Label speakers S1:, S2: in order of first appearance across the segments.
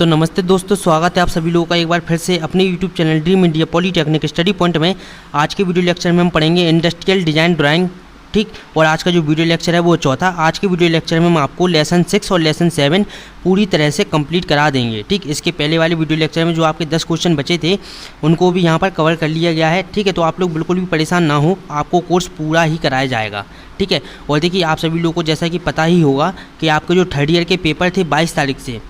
S1: तो नमस्ते दोस्तों, स्वागत है आप सभी लोगों का एक बार फिर से अपने YouTube channel dream India polytechnic study point में। आज के वीडियो लेक्चर में हम पढ़ेंगे इंडस्ट्रियल डिज़ाइन ड्राइंग, ठीक। और आज का जो वीडियो लेक्चर है वो चौथा। आज के वीडियो लेक्चर में हम आपको लेसन 6 और लेसन 7 पूरी तरह से कंप्लीट करा देंगे, ठीक। इसके पहले वाले वीडियो लेक्चर में जो आपके 10 क्वेश्चन बचे थे उनको भी यहाँ पर कवर कर लिया गया है, ठीक है। तो आप लोग बिल्कुल भी परेशान ना हो, आपको कोर्स पूरा ही कराया जाएगा, ठीक है। और देखिए, आप सभी लोगों को जैसा कि पता ही होगा कि आपके जो थर्ड ईयर के पेपर थे 22 तारीख से,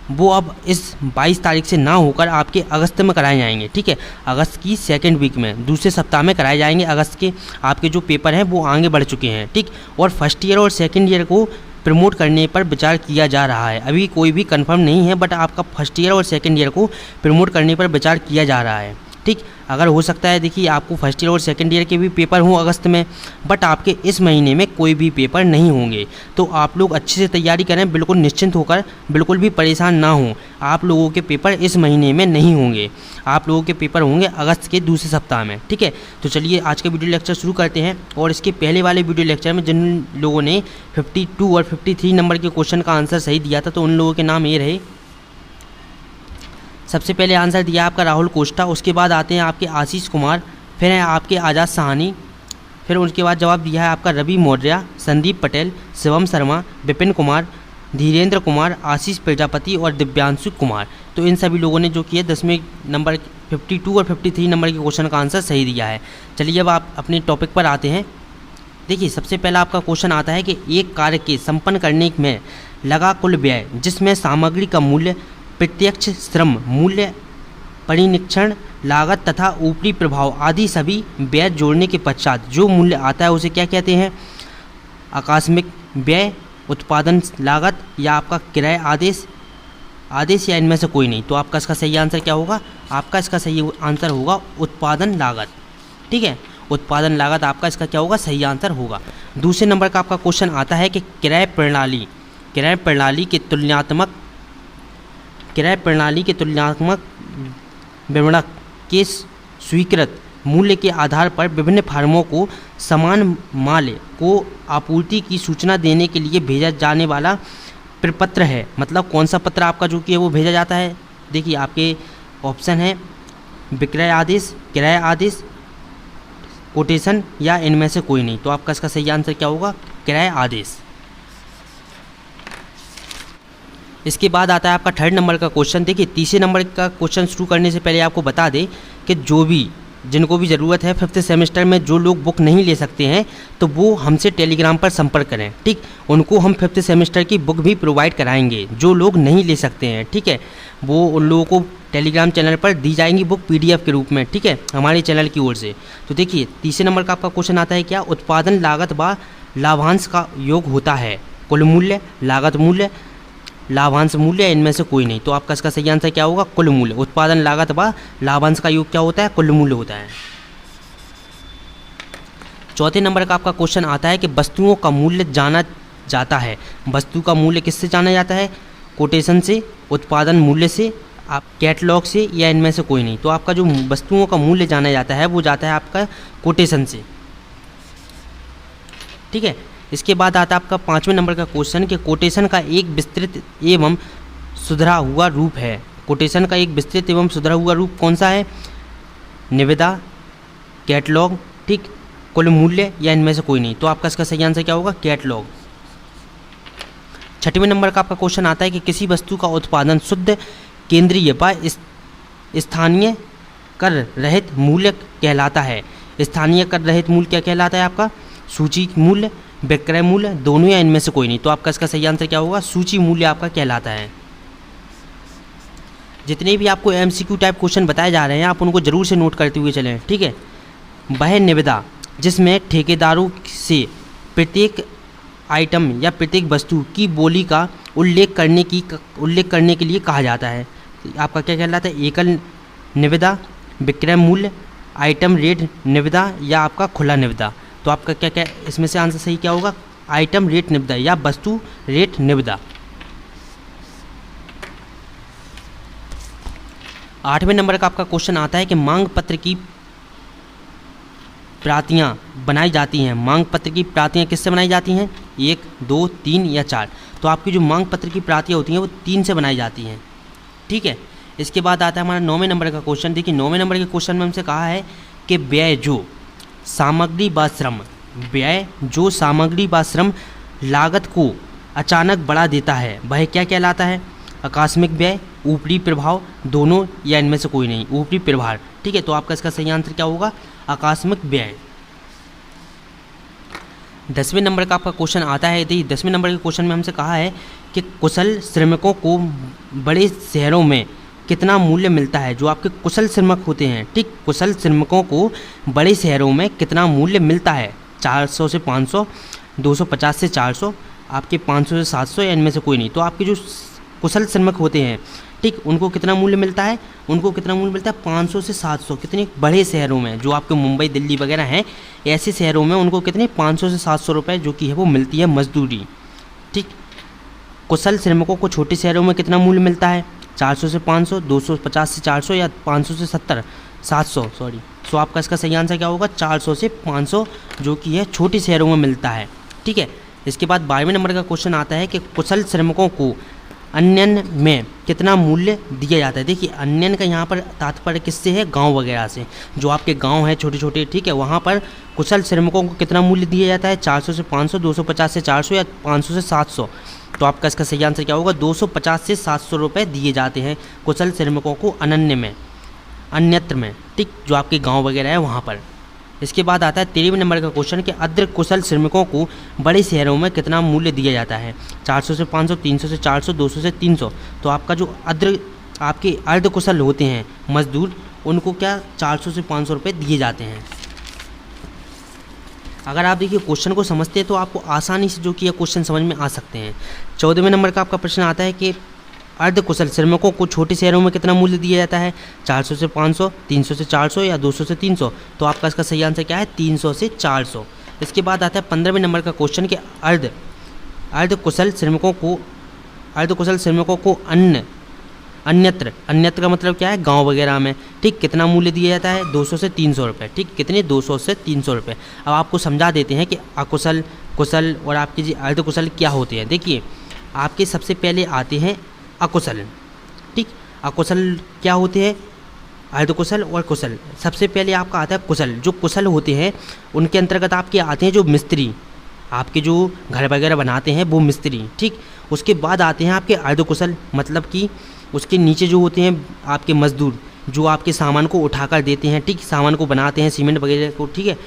S1: वो अब इस 22 तारीख से ना होकर आपके अगस्त में कराए जाएंगे, ठीक है। अगस्त की सेकेंड वीक में, दूसरे सप्ताह में कराए जाएंगे। अगस्त के आपके जो पेपर हैं वो आगे बढ़ चुके हैं, ठीक। और फर्स्ट ईयर और सेकेंड ईयर को प्रमोट करने पर विचार किया जा रहा है। अभी कोई भी कंफर्म नहीं है, बट आपका फर्स्ट ईयर और सेकेंड ईयर को प्रमोट करने पर विचार किया जा रहा है, ठीक। अगर हो सकता है, देखिए, आपको फर्स्ट ईयर और सेकेंड ईयर के भी पेपर हों अगस्त में, बट आपके इस महीने में कोई भी पेपर नहीं होंगे। तो आप लोग अच्छे से तैयारी करें, बिल्कुल निश्चिंत होकर, बिल्कुल भी परेशान ना हों। आप लोगों के पेपर इस महीने में नहीं होंगे, आप लोगों के पेपर होंगे अगस्त के दूसरे सप्ताह में, ठीक है। तो चलिए आज के वीडियो लेक्चर शुरू करते हैं। और इसके पहले वाले वीडियो लेक्चर में जिन लोगों ने 52 और 53 नंबर के क्वेश्चन का आंसर सही दिया था, तो उन लोगों के नाम ये रहे। सबसे पहले आंसर दिया आपका राहुल कोष्टा, उसके बाद आते हैं आपके आशीष कुमार, फिर है आपके आज़ाद साहनी, फिर उसके बाद जवाब दिया है आपका रवि मौर्य, संदीप पटेल, शिवम शर्मा, विपिन कुमार, धीरेन्द्र कुमार, आशीष प्रजापति और दिव्यांशु कुमार। तो इन सभी लोगों ने जो किया 10वें नंबर 52 और 53 नंबर के क्वेश्चन का आंसर सही दिया है। चलिए अब आप अपने टॉपिक पर आते हैं। देखिए, सबसे पहला आपका क्वेश्चन आता है कि एक कार्य के संपन्न करने में लगा कुल व्यय, जिसमें सामग्री का मूल्य, प्रत्यक्ष श्रम मूल्य, परिनिरीक्षण लागत तथा ऊपरी प्रभाव आदि सभी व्यय जोड़ने के पश्चात जो मूल्य आता है उसे क्या कहते हैं? आकस्मिक व्यय, उत्पादन लागत या आपका किराए आदेश या इनमें से कोई नहीं। तो आपका इसका सही आंसर क्या होगा? आपका इसका सही आंसर होगा उत्पादन लागत, ठीक है। उत्पादन लागत आपका इसका क्या होगा? सही आंसर होगा। दूसरे नंबर का आपका क्वेश्चन आता है कि किराए प्रणाली के तुलनात्मक विवरण के स्वीकृत मूल्य के आधार पर विभिन्न फर्मों को समान माल को आपूर्ति की सूचना देने के लिए भेजा जाने वाला प्रपत्र है। मतलब कौन सा पत्र आपका जो कि है वो भेजा जाता है? देखिए, आपके ऑप्शन है विक्रय आदेश, किराए आदेश, कोटेशन या इनमें से कोई नहीं। तो आपका इसका सही आंसर क्या होगा? किराए आदेश। इसके बाद आता है आपका थर्ड नंबर का क्वेश्चन। देखिए, तीसरे नंबर का क्वेश्चन शुरू करने से पहले आपको बता दें कि जिनको भी ज़रूरत है 5th सेमेस्टर में, जो लोग बुक नहीं ले सकते हैं तो वो हमसे टेलीग्राम पर संपर्क करें, ठीक। उनको हम 5th सेमेस्टर की बुक भी प्रोवाइड कराएंगे। जो लोग नहीं ले सकते हैं, ठीक है, वो उन लोगों को टेलीग्राम चैनल पर दी जाएंगी बुक PDF के रूप में, ठीक है, हमारे चैनल की ओर से। तो देखिए, तीसरे नंबर का आपका क्वेश्चन आता है क्या? उत्पादन लागत व लाभांश का योग होता है कुल मूल्य, लागत मूल्य, लाभांश मूल्य, इनमें से कोई नहीं। तो आपका इसका सही आंसर क्या होगा? कुल मूल्य। उत्पादन लागत व लाभांश का योग क्या होता है? कुल मूल्य होता है। चौथे नंबर का आपका क्वेश्चन आता है कि वस्तुओं का मूल्य जाना जाता है। वस्तु का मूल्य किससे जाना जाता है? कोटेशन से, उत्पादन मूल्य से, आप कैटलॉग से या इनमें से कोई नहीं। तो आपका जो वस्तुओं का मूल्य जाना जाता है वो जाता है आपका कोटेशन से, ठीक है। इसके बाद आता है आपका 5वें नंबर का क्वेश्चन कि कोटेशन का एक विस्तृत एवं सुधरा हुआ रूप है। कोटेशन का एक विस्तृत एवं सुधरा हुआ रूप कौन सा है? निविदा, कैटलॉग, ठीक, कुल मूल्य या इनमें से कोई नहीं। तो आपका इसका सही आंसर क्या होगा? कैटलॉग। 6वें नंबर का आपका क्वेश्चन आता है कि किसी वस्तु का उत्पादन शुद्ध केंद्रीय व स्थानीय कर रहित मूल्य कहलाता है। स्थानीय कर रहित मूल्य क्या कहलाता है? आपका सूची मूल्य, विक्रय मूल्य, दोनों या इनमें से कोई नहीं। तो आपका इसका सही आंसर क्या होगा? सूची मूल्य आपका कहलाता है। जितने भी आपको MCQ टाइप क्वेश्चन बताए जा रहे हैं आप उनको जरूर से नोट करते हुए चलें, ठीक है। वह निविदा जिसमें ठेकेदारों से प्रत्येक आइटम या प्रत्येक वस्तु की बोली का उल्लेख करने के लिए कहा जाता है। आपका क्या कहलाता है? एकल निविदा, विक्रय मूल्य, आइटम रेट निविदा या आपका खुला निविदा। तो आपका क्या इसमें से आंसर सही क्या होगा? आइटम रेट निविदा या वस्तु रेट निविदा। 8वें नंबर का आपका क्वेश्चन आता है कि मांग पत्र की प्रतियां बनाई जाती हैं। मांग पत्र की प्रतियां किससे बनाई जाती हैं? 1, 2, 3 या 4। तो आपकी जो मांग पत्र की प्रतियां होती हैं वो 3 से बनाई जाती हैं। ठीक है। इसके बाद आता है हमारा 9वें नंबर का क्वेश्चन। देखिए 9वें नंबर के क्वेश्चन में हमसे कहा है कि व्यय जो सामग्री व श्रम, व्यय जो सामग्री व श्रम लागत को अचानक बढ़ा देता है वह क्या कहलाता है? आकस्मिक व्यय, ऊपरी प्रभाव, दोनों या इनमें से कोई नहीं, ऊपरी प्रभाव। ठीक है, तो आपका इसका सही आंसर क्या होगा? आकस्मिक व्यय। 10वें नंबर का आपका क्वेश्चन आता है। देखिए 10वें नंबर के क्वेश्चन में हमसे कहा है कि कुशल श्रमिकों को बड़े शहरों में कितना मूल्य मिलता है? जो आपके कुशल श्रमिक होते हैं, ठीक, कुशल श्रमिकों को बड़े शहरों में कितना मूल्य मिलता है? 400 से 500, 250 से 400, आपके 500 से 700 या इनमें से कोई नहीं। तो आपके जो कुशल श्रमिक होते हैं, ठीक, उनको कितना मूल्य मिलता है? उनको कितना मूल्य मिलता है? 500 से 700। कितने बड़े शहरों में, जो आपके मुंबई दिल्ली वगैरह हैं, ऐसे शहरों में उनको कितने 500 से 700 रुपये जो कि है वो मिलती है मजदूरी। ठीक, कुशल श्रमिकों को छोटे शहरों में कितना मूल्य मिलता है? 400 से 500, 250 से 400 या 500 से 700 सॉरी। तो आपका इसका सही आंसर क्या होगा? 400 से 500 जो कि है छोटे शहरों में मिलता है। ठीक है। इसके बाद 12वें नंबर का क्वेश्चन आता है कि कुशल श्रमिकों को अन्यन में कितना मूल्य दिया जाता है? देखिए अन्यन का यहाँ पर तात्पर्य किससे है? गांव वगैरह से। जो आपके गांव हैं छोटे छोटे, ठीक है, वहाँ पर कुशल श्रमिकों को कितना मूल्य दिया जाता है? 400 से 500, 250 से 400 या 500 से 700। तो आपका इसका सही आंसर क्या होगा? 250 से 700 रुपये दिए जाते हैं कुशल श्रमिकों को अन्य में, अन्यत्र में, ठीक, जो आपके गाँव वगैरह है वहाँ पर। इसके बाद आता है 13वें नंबर का क्वेश्चन कि अर्ध कुशल श्रमिकों को बड़े शहरों में कितना मूल्य दिया जाता है? 400 से 500, 300 से 400, 200 से 300। तो आपका जो आपके अर्ध कुशल होते हैं मजदूर, उनको क्या 400 से 500 रुपये दिए जाते हैं। अगर आप देखिए क्वेश्चन को समझते हैं तो आपको आसानी से जो कि क्वेश्चन समझ में आ सकते हैं। 14वें नंबर का आपका प्रश्न आता है कि अर्ध कुशल श्रमिकों को छोटे शहरों में कितना मूल्य दिया जाता है? 400 से 500, 300 से 400 या 200 से 300। तो आपका इसका सही आंसर क्या है? 300 से 400। इसके बाद आता है 15वें नंबर का क्वेश्चन कि अर्ध कुशल श्रमिकों को अन्यत्र का मतलब क्या है? गांव वगैरह में, ठीक, कितना मूल्य दिया जाता है? 200 से 300 रुपये। ठीक, कितने? 200 से 300 रुपये। अब आपको समझा देते हैं कि अकुशल, कुशल और आपके जी अर्ध कुशल क्या होते हैं। देखिए आपके सबसे पहले आते हैं अकुशल। ठीक, अकुशल क्या होते हैं? अर्धकुशल और कुशल। सबसे पहले आपका आता है कुशल। जो कुशल होते हैं उनके अंतर्गत आपके आते हैं जो मिस्त्री, आपके जो घर वगैरह बनाते हैं वो मिस्त्री। ठीक, उसके बाद आते हैं आपके अर्धकुशल, मतलब कि उसके नीचे जो होते हैं आपके मजदूर, जो आपके सामान को उठाकर देते हैं, ठीक, सामान को बनाते हैं, सीमेंट वगैरह को, ठीक है,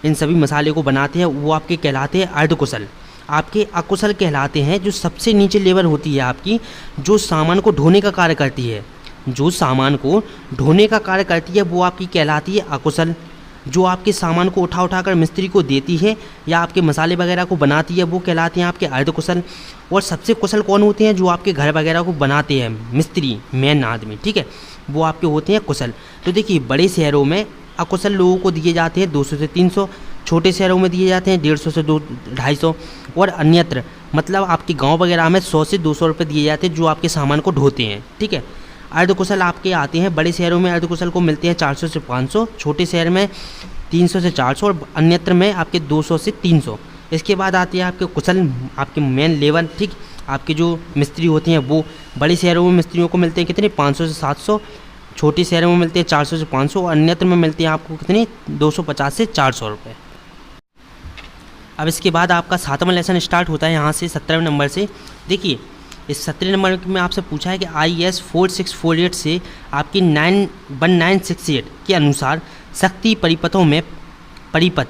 S1: इन सभी मसाले को बनाते हैं, वो आपके कहलाते हैं अर्धकुशल। आपके अकुशल कहलाते हैं जो सबसे नीचे लेवल होती है आपकी, जो सामान को ढोने का कार्य करती है, जो सामान को ढोने का कार्य करती है वो आपकी कहलाती है अकुशल। जो आपके सामान को उठा कर मिस्त्री को देती है या आपके मसाले वगैरह को बनाती है वो कहलाते हैं आपके अर्धकुशल। और सबसे कुशल कौन होते हैं? जो आपके घर वगैरह को बनाते हैं, मिस्त्री, मेन आदमी, ठीक है, वो आपके होते हैं कुशल। तो देखिए बड़े शहरों में अकुशल लोगों को दिए जाते हैं 200 से 300, छोटे शहरों में दिए जाते हैं 150 से 250, और अन्यत्र मतलब आपके गांव वगैरह में 100 से 200 रुपये दिए जाते हैं जो आपके सामान को ढोते हैं। ठीक है, अर्धकुशल आपके आते हैं बड़े शहरों में, अर्धकुशल को मिलते हैं 400 से 500, छोटे शहर में 300 से 400 और अन्यत्र में आपके 200 से 300। इसके बाद आते हैं आपके कुशल, आपके मेन लेवल, ठीक, आपके जो मिस्त्री होते हैं वो बड़े शहरों में मिस्त्रियों को मिलते हैं कितने? 500 से 700, छोटे शहरों में मिलते हैं 400 से 500 और अन्यत्र में मिलते हैं आपको कितने? 250 से 400 रुपये। अब इसके बाद आपका 7वां लेसन स्टार्ट होता है यहाँ से 17वें नंबर से। देखिए इस 17वें नंबर में आपसे पूछा है कि IS 4648 से आपकी 1968 के अनुसार शक्ति परिपथों में परिपथ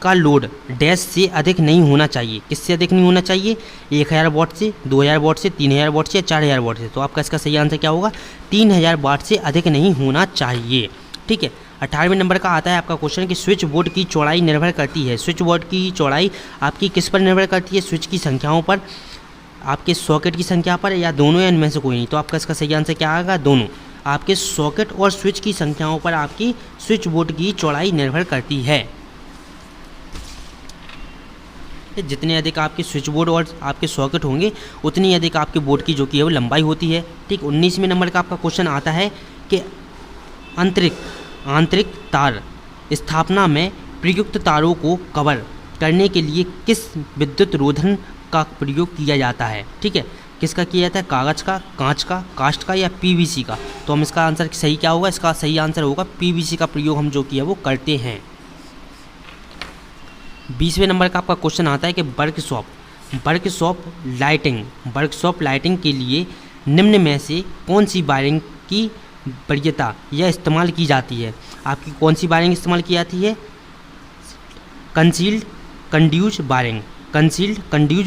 S1: का लोड डैश से अधिक नहीं होना चाहिए। किससे अधिक नहीं होना चाहिए? 1000 वाट से, 2000 वाट से, 3000 वाट से या 4000 वाट से। तो आपका इसका सही आंसर क्या होगा? 3000 वाट से अधिक नहीं होना चाहिए। ठीक है, 18वें नंबर का आता है आपका क्वेश्चन कि स्विच बोर्ड की चौड़ाई निर्भर करती है। स्विच बोर्ड की चौड़ाई आपकी किस पर निर्भर करती है? स्विच की संख्याओं पर, आपके सॉकेट की संख्या पर, या दोनों, या इनमें से कोई नहीं। तो आपका इसका सही आंसर क्या आएगा? दोनों। आपके सॉकेट और स्विच की संख्याओं पर आपकी स्विच बोर्ड की चौड़ाई निर्भर करती है। जितने अधिक आपके स्विच बोर्ड और आपके सॉकेट होंगे उतनी अधिक आपके बोर्ड की जो कि है वो लंबाई होती है। ठीक, 19वें नंबर का आपका क्वेश्चन आता है कि आंतरिक तार स्थापना में प्रयुक्त तारों को कवर करने के लिए किस विद्युत रोधन का प्रयोग किया जाता है। ठीक है, किसका किया जाता है, कागज़ का, कांच का, कास्ट का या पीवीसी का। तो हम इसका आंसर सही क्या होगा, इसका सही आंसर होगा पीवीसी का प्रयोग हम जो किया वो करते हैं। 20वें नंबर का आपका क्वेश्चन आता है कि वर्कशॉप लाइटिंग के लिए निम्न में से कौन सी वायरिंग की वरीयता या इस्तेमाल की जाती है। आपकी कौन सी वायरिंग इस्तेमाल की जाती है, कंसील्ड कंड्यूज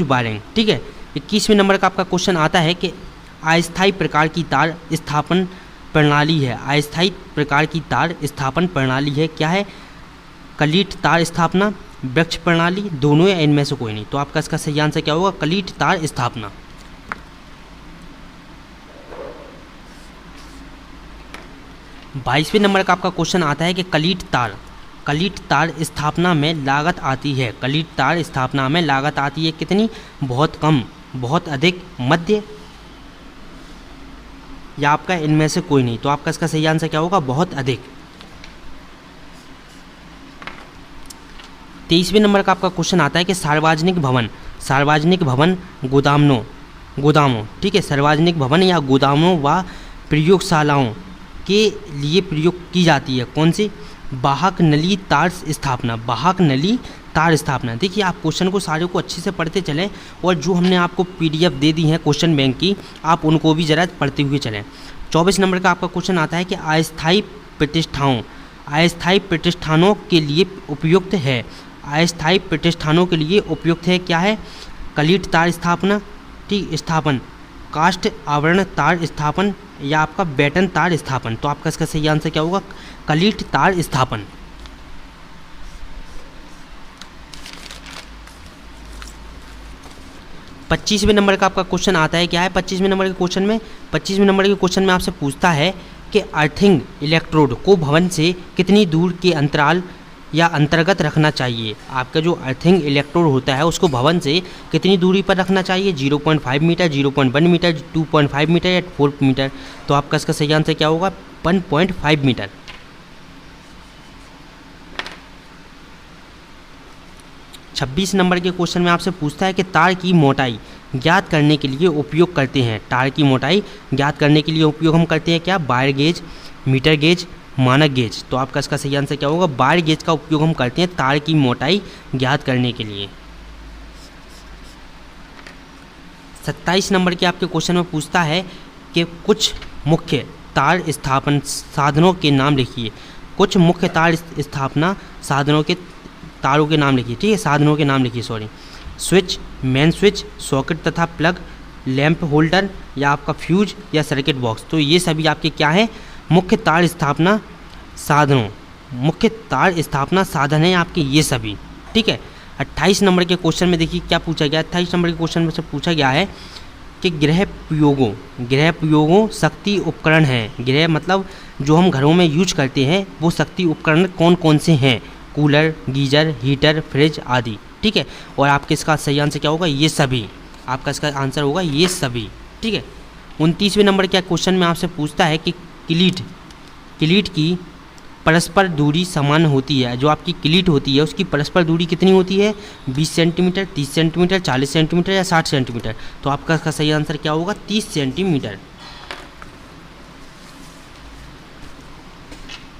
S1: वायरिंग, ठीक है। 21वें नंबर का आपका क्वेश्चन आता है कि अस्थायी प्रकार की तार स्थापन प्रणाली है, अस्थायी प्रकार की तार स्थापन प्रणाली है, क्या है, कलीट तार स्थापना, वृक्ष प्रणाली, दोनों या इनमें से कोई नहीं। तो आपका इसका सही आंसर क्या होगा, कलीट तार स्थापना। 22वें नंबर का आपका क्वेश्चन आता है कि कलीट तार स्थापना में लागत आती है, कलीट तार स्थापना में लागत आती है कितनी, बहुत कम, बहुत अधिक, मध्य या आपका इनमें से कोई नहीं। तो आपका इसका सही आंसर क्या होगा, बहुत अधिक। 23वें नंबर का आपका क्वेश्चन आता है कि सार्वजनिक भवन गोदामों, ठीक है, सार्वजनिक भवन या गोदामों व प्रयोगशालाओं के लिए प्रयोग की जाती है कौन सी, वाहक नली तार स्थापना। देखिए आप क्वेश्चन को सारे को अच्छे से पढ़ते चलें और जो हमने आपको पीडीएफ दे दी है क्वेश्चन बैंक की, आप उनको भी ज़रा पढ़ते हुए चलें। 24 नंबर का आपका क्वेश्चन आता है कि अस्थायी प्रतिष्ठानों के लिए उपयुक्त है, क्या है, कलीट तार स्थापन, कास्ट आवरण तार स्थापन या आपका बैटन तार स्थापन। तो आपका इसका सही आंसर क्या होगा, कलीट तार स्थापन। 25वें नंबर का आपका क्वेश्चन आता है, क्या है 25वें नंबर के क्वेश्चन में आपसे पूछता है कि अर्थिंग इलेक्ट्रोड को भवन से कितनी दूर के अंतराल या अंतर्गत रखना चाहिए। आपका जो अर्थिंग इलेक्ट्रोड होता है उसको भवन से कितनी दूरी पर रखना चाहिए, 0.5 मीटर, 0.1 मीटर, 2.5 मीटर या 4 मीटर। तो आपका इसका सही आंसर क्या होगा, 1.5 मीटर। 26 नंबर के क्वेश्चन में आपसे पूछता है कि तार की मोटाई ज्ञात करने के लिए उपयोग करते हैं, क्या, वायर गेज, मीटर गेज, मानक गेज। तो आपका इसका सही आंसर क्या होगा, वायर गेज का उपयोग हम करते हैं तार की मोटाई ज्ञात करने के लिए। 27 नंबर के आपके क्वेश्चन में पूछता है कि कुछ मुख्य तार स्थापन साधनों के नाम लिखिए, तारों के नाम लिखिए, ठीक है, साधनों के नाम लिखिए, स्विच, मेन स्विच, सॉकेट तथा प्लग, लैंप होल्डर या आपका फ्यूज या सर्किट बॉक्स। तो ये सभी आपके क्या है, मुख्य तार स्थापना साधन है आपके ये सभी, ठीक है। 28 नंबर के क्वेश्चन में देखिए क्या पूछा गया, 28 नंबर के क्वेश्चन में से पूछा गया है कि गृह प्रयोगों शक्ति उपकरण हैं, गृह मतलब जो हम घरों में यूज करते हैं वो शक्ति उपकरण कौन कौन से हैं, कूलर, गीजर, हीटर, फ्रिज आदि, ठीक है। और आपके इसका सही आंसर क्या होगा, ये सभी, आपका इसका आंसर होगा ये सभी, ठीक है। 29वें नंबर के क्वेश्चन में आपसे पूछता है कि क्लीट की परस्पर दूरी समान होती है, जो आपकी क्लीट होती है उसकी परस्पर दूरी कितनी होती है, 20 सेंटीमीटर, 30 सेंटीमीटर, 40 सेंटीमीटर या 60 सेंटीमीटर। तो आपका इसका सही आंसर क्या होगा, 30 सेंटीमीटर।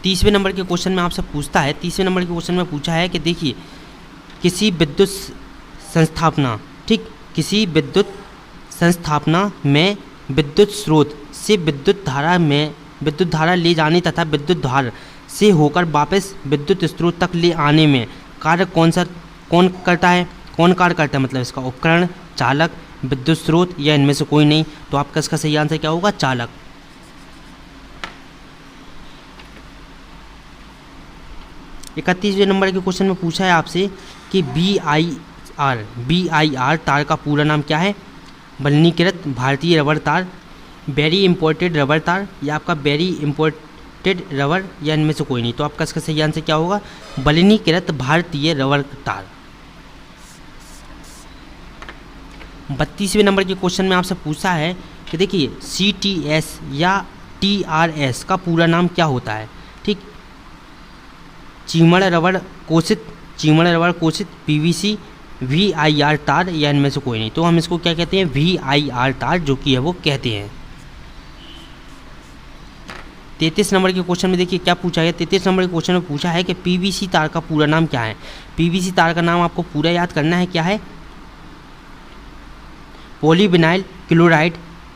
S1: 30वें नंबर के क्वेश्चन में आपसे पूछता है, 30वें नंबर के क्वेश्चन में पूछा है कि देखिए किसी विद्युत संस्थापना में विद्युत स्रोत से विद्युत धारा ले जाने तथा विद्युत धार से होकर वापस विद्युत स्रोत तक ले आने में कार्य कौन कार्य करता है, मतलब इसका उपकरण, चालक, विद्युत स्रोत या इनमें से कोई नहीं। तो आपका इसका सही आंसर क्या होगा, चालक। 31वें नंबर के क्वेश्चन में पूछा है आपसे कि BIR तार का पूरा नाम क्या है, बलनीकृत भारतीय रबर तार, वेरी इम्पोर्टेड रबर तार या आपका वेरी इम्पोर्टेड रबर या इनमें से कोई नहीं। तो आपका इसका सही आंसर क्या होगा, बलनीकृत भारतीय रबर तार। 32वें नंबर के क्वेश्चन में आपसे पूछा है कि देखिए CTS या TRS का पूरा नाम क्या होता है, ठीक, चीमड़ रबर कोशित, PVC, VIR तार या इनमें से कोई नहीं। तो हम इसको क्या कहते हैं, VIR तार जो कि है वो कहते हैं। 33 नंबर के क्वेश्चन में देखिए क्या पूछा है। 33 नंबर के क्वेश्चन में पूछा है कि PVC तार का पूरा नाम क्या है। PVC तार का नाम आपको पूरा याद करना है, क्या है, polyvinyl chloride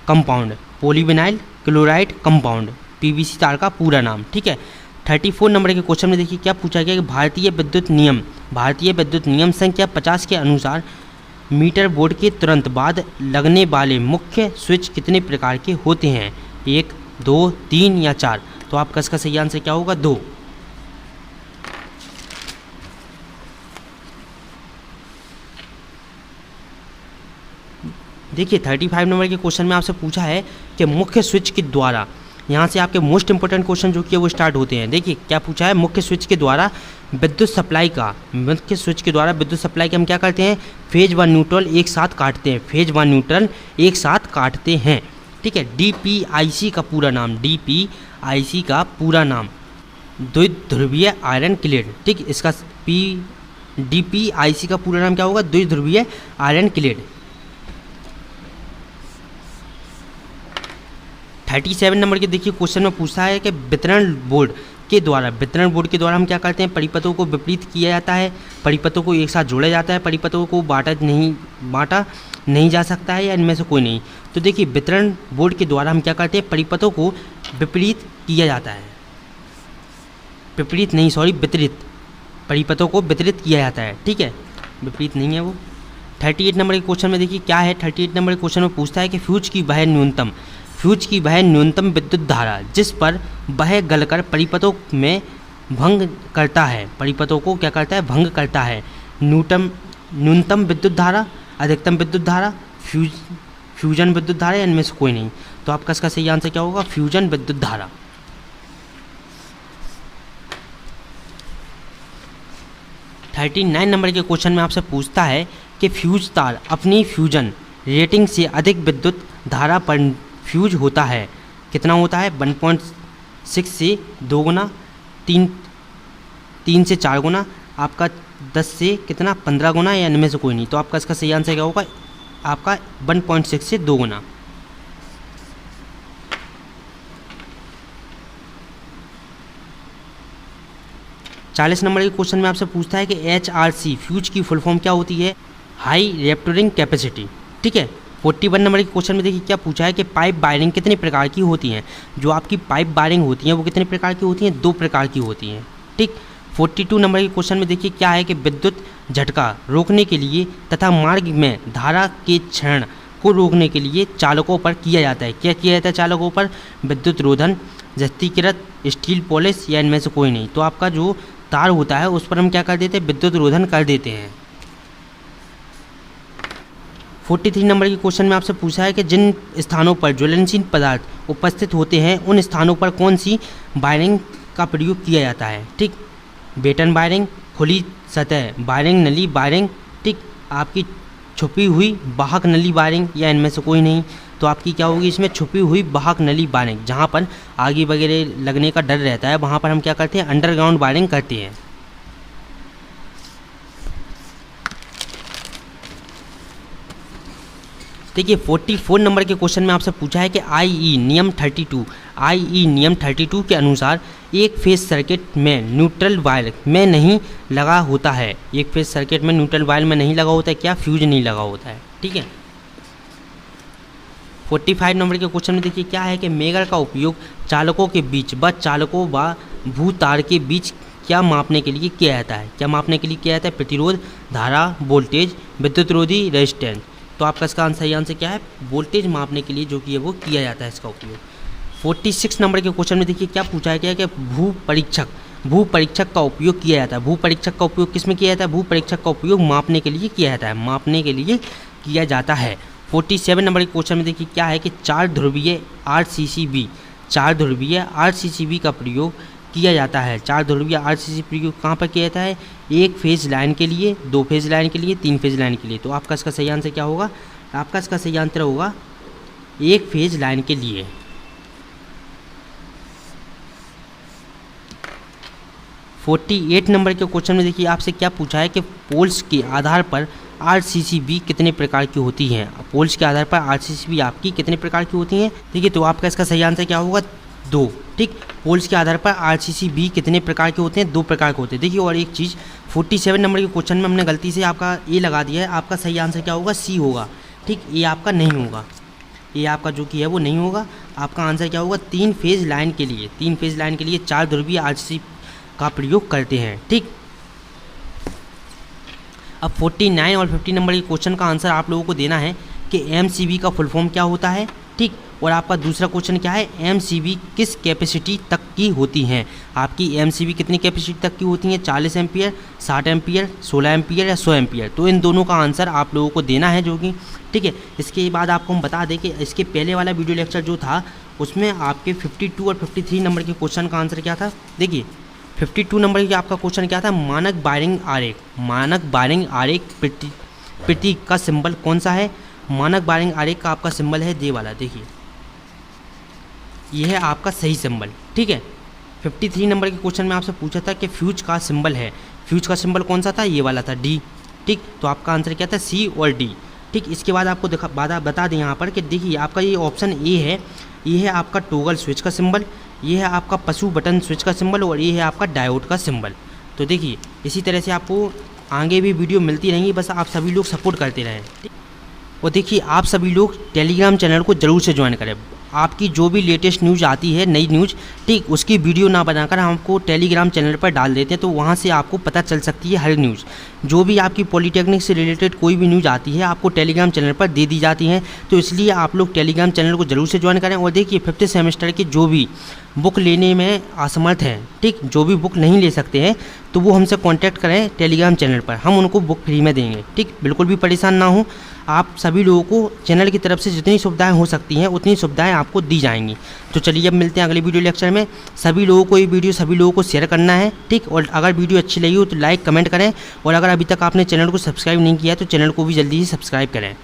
S1: compound, polyvinyl chloride compound, PVC तार का पूरा नाम, ठीक है। 34 नंबर के क्वेश्चन में देखिए क्या पूछा गया कि भारतीय विद्युत नियम संख्या 50 के अनुसार मीटर बोर्ड के तुरंत बाद लगने वाले मुख्य स्विच कितने प्रकार के होते हैं, 1, 2, 3 या 4। तो आपका इसका सही आंसर क्या होगा, 2। देखिए 35 नंबर के क्वेश्चन में आपसे पूछा है कि मुख्य स्विच के द्वारा, यहाँ से आपके मोस्ट इंपॉर्टेंट क्वेश्चन जो कि वो स्टार्ट होते हैं। देखिए क्या पूछा है, मुख्य स्विच के द्वारा विद्युत सप्लाई के हम क्या करते हैं, फेज व न्यूट्रल एक साथ काटते हैं, फेज व न्यूट्रल एक साथ काटते हैं, ठीक है। DPIC का पूरा नाम, DPIC का पूरा नाम द्विध्रुवीय आयरन क्लेड, ठीक। इसका DPIC का पूरा नाम क्या होगा, द्विध्रुवीय आयरन क्लेड। 37 नंबर के देखिए क्वेश्चन में पूछा है कि वितरण बोर्ड के द्वारा हम क्या करते हैं, परिपथों को विपरीत किया जाता है, परिपथों को एक साथ जोड़ा जाता है, परिपथों को बांटा नहीं जा सकता है या इनमें से कोई नहीं। तो देखिए वितरण बोर्ड के द्वारा हम क्या करते हैं, परिपथों को वितरित, परिपथों को वितरित किया जाता है, ठीक है, विपरीत नहीं है वो। 38 नंबर के क्वेश्चन में देखिए क्या है, 38 नंबर के क्वेश्चन में पूछता है कि फ्यूज की वह न्यूनतम विद्युत धारा जिस पर वह गलकर परिपथों में भंग करता है, परिपथों को क्या करता है, भंग करता है। न्यूनतम विद्युत धारा, अधिकतम विद्युत धारा, फ्यूजन विद्युत धारा या इनमें से कोई नहीं। तो आपका इसका सही आंसर क्या होगा, फ्यूजन विद्युत धारा। 39 नंबर के क्वेश्चन में आपसे पूछता है कि फ्यूज तार अपनी फ्यूजन रेटिंग से अधिक विद्युत धारा पर फ्यूज होता है, कितना होता है, 1.6 से 2 गुना, 3 से 4 गुना, आपका 10 से कितना, 15 गुना या इनमें से कोई नहीं। तो आपका इसका सही आंसर क्या होगा, आपका 1.6 से 2 गुना। चालीस नंबर के क्वेश्चन में आपसे पूछता है कि HRC फ्यूज की फुल फॉर्म क्या होती है, हाई रेप्टरिंग कैपेसिटी, ठीक है। 41 नंबर के क्वेश्चन में देखिए क्या पूछा है कि पाइप वायरिंग कितने प्रकार की होती हैं। जो आपकी पाइप वायरिंग होती हैं वो कितने प्रकार की होती हैं, 2 प्रकार की होती हैं, ठीक। 42 नंबर के क्वेश्चन में देखिए क्या है कि विद्युत झटका रोकने के लिए तथा मार्ग में धारा के क्षरण को रोकने के लिए चालकों पर किया जाता है, क्या किया जाता है चालकों पर, विद्युत रोधन, जस्तीकृत स्टील पॉलिश या इनमें से कोई नहीं। तो आपका जो तार होता है उस पर हम क्या कर देते हैं, विद्युत रोधन कर देते हैं। 43 नंबर के क्वेश्चन में आपसे पूछा है कि जिन स्थानों पर ज्वलनशील पदार्थ उपस्थित होते हैं उन स्थानों पर कौन सी वायरिंग का प्रयोग किया जाता है, ठीक। बेटन वायरिंग, खुली सतह वायरिंग, नली वायरिंग, ठीक, आपकी छुपी हुई वाहक नली वायरिंग या इनमें से कोई नहीं। तो आपकी क्या होगी इसमें, छुपी हुई वाहक नली वायरिंग, जहाँ पर आगे वगैरह लगने का डर रहता है वहाँ पर हम क्या करते हैं, अंडरग्राउंड वायरिंग करते हैं। देखिए 44 नंबर के क्वेश्चन में आपसे पूछा है कि IE नियम 32 के अनुसार एक फेज सर्किट में न्यूट्रल वायर में नहीं लगा होता है, एक फेज सर्किट में न्यूट्रल वायर में नहीं लगा होता है, क्या, फ्यूज नहीं लगा होता है, ठीक है। 45 नंबर के क्वेश्चन में देखिए क्या है कि मेगर का उपयोग चालकों के बीच चालकों व भूतार के बीच क्या मापने के लिए किया जाता है, क्या मापने के लिए किया जाता है, प्रतिरोध, धारा, वोल्टेज, विद्युत रोधी, रेजिस्टेंस। तो आपका इसका सही आंसर क्या है, वोल्टेज मापने के लिए जो कि है वो किया जाता है इसका उपयोग। 46 नंबर के क्वेश्चन में देखिए क्या पूछा है कि भू परीक्षक का उपयोग किया जाता है। भू परीक्षक का उपयोग किस में किया जाता है, भू परीक्षक का उपयोग मापने के लिए किया जाता है, मापने के लिए किया जाता है। 47 नंबर के क्वेश्चन में देखिए क्या है कि 4 ध्रुवीय RCCB का प्रयोग किया जाता है। 4 ध्रुवीय RCCB प्रयोग कहाँ पर किया जाता है, 1 फेज लाइन के लिए, 2 फेज लाइन के लिए, 3 फेज लाइन के लिए। तो आपका इसका सही आंसर क्या होगा, आपका इसका सही आंसर होगा 1 फेज लाइन के लिए। 48 नंबर के क्वेश्चन में देखिए आपसे क्या पूछा है कि पोल्स के आधार पर RCCB कितने प्रकार की होती हैं। पोल्स के आधार पर RCCB आपकी कितने प्रकार की होती हैं, ठीक है। तो आपका इसका सही आंसर क्या होगा, 2, ठीक। पोल्स के आधार पर RCCB कितने प्रकार के होते हैं, 2 प्रकार के होते हैं। देखिए और एक चीज़ 47 नंबर के क्वेश्चन में हमने गलती से आपका ए लगा दिया है, आपका सही आंसर क्या होगा, सी होगा, ठीक। ये आपका नहीं होगा, ये आपका जो कि है वो नहीं होगा। आपका आंसर क्या होगा, 3 फेज लाइन के लिए 4 ध्रुवीय RCCB का प्रयोग करते हैं, ठीक। अब 49 और 50 नंबर के क्वेश्चन का आंसर आप लोगों को देना है कि MCB का फुल फॉर्म क्या होता है, ठीक। और आपका दूसरा क्वेश्चन क्या है, MCB किस कैपेसिटी तक की होती हैं। आपकी MCB कितनी कैपेसिटी तक की होती हैं, 40 एम्पियर, 60 एम्पियर, 16 एम्पियर या 100 एम्पियर। तो इन दोनों का आंसर आप लोगों को देना है, जो कि ठीक है। इसके बाद आपको हम बता दें कि इसके पहले वाला वीडियो लेक्चर जो था उसमें आपके 52 और 53 नंबर के क्वेश्चन का आंसर क्या था। देखिए 52 नंबर की आपका क्वेश्चन क्या था, मानक वायरिंग आरेख प्रतीक का सिंबल कौन सा है। मानक वायरिंग आरेख का आपका सिंबल है ये वाला, देखिए ये है आपका सही सिंबल, ठीक है। 53 नंबर के क्वेश्चन में आपसे पूछा था कि फ्यूज का सिंबल है, फ्यूज का सिंबल कौन सा था, ये वाला था, डी, ठीक। तो आपका आंसर क्या था, सी और डी, ठीक। इसके बाद आपको बता दें यहाँ पर कि देखिए आपका ये ऑप्शन ए है, ये है आपका टोगल स्विच का सिंबल, ये है आपका पशु बटन स्विच का सिंबल और ये है आपका डायोड का सिंबल। तो देखिए इसी तरह से आपको आगे भी वीडियो मिलती रहेंगी, बस आप सभी लोग सपोर्ट करते रहें, ठीक। और देखिए आप सभी लोग टेलीग्राम चैनल को ज़रूर से ज्वाइन करें। आपकी जो भी लेटेस्ट न्यूज़ आती है, नई न्यूज़, ठीक, उसकी वीडियो ना बनाकर हम आपको टेलीग्राम चैनल पर डाल देते हैं, तो वहाँ से आपको पता चल सकती है हर न्यूज़। जो भी आपकी पॉलीटेक्निक से रिलेटेड कोई भी न्यूज़ आती है आपको टेलीग्राम चैनल पर दे दी जाती हैं। तो इसलिए आप लोग टेलीग्राम चैनल को ज़रूर से ज्वाइन करें। और देखिए 5th सेमेस्टर के जो भी बुक लेने में असमर्थ हैं, ठीक, जो भी बुक नहीं ले सकते हैं, तो वो हमसे कांटेक्ट करें टेलीग्राम चैनल पर, हम उनको बुक फ्री में देंगे, ठीक। बिल्कुल भी परेशान ना हो, आप सभी लोगों को चैनल की तरफ से जितनी सुविधाएं हो सकती हैं उतनी सुविधाएं आपको दी जाएंगी। तो चलिए अब मिलते हैं अगले वीडियो लेक्चर में। सभी लोगों को ये वीडियो सभी लोगों को शेयर करना है, ठीक। और अगर वीडियो अच्छी लगी हो तो लाइक कमेंट करें, और अगर अभी तक आपने चैनल को सब्सक्राइब नहीं किया तो चैनल को भी जल्दी ही सब्सक्राइब करें।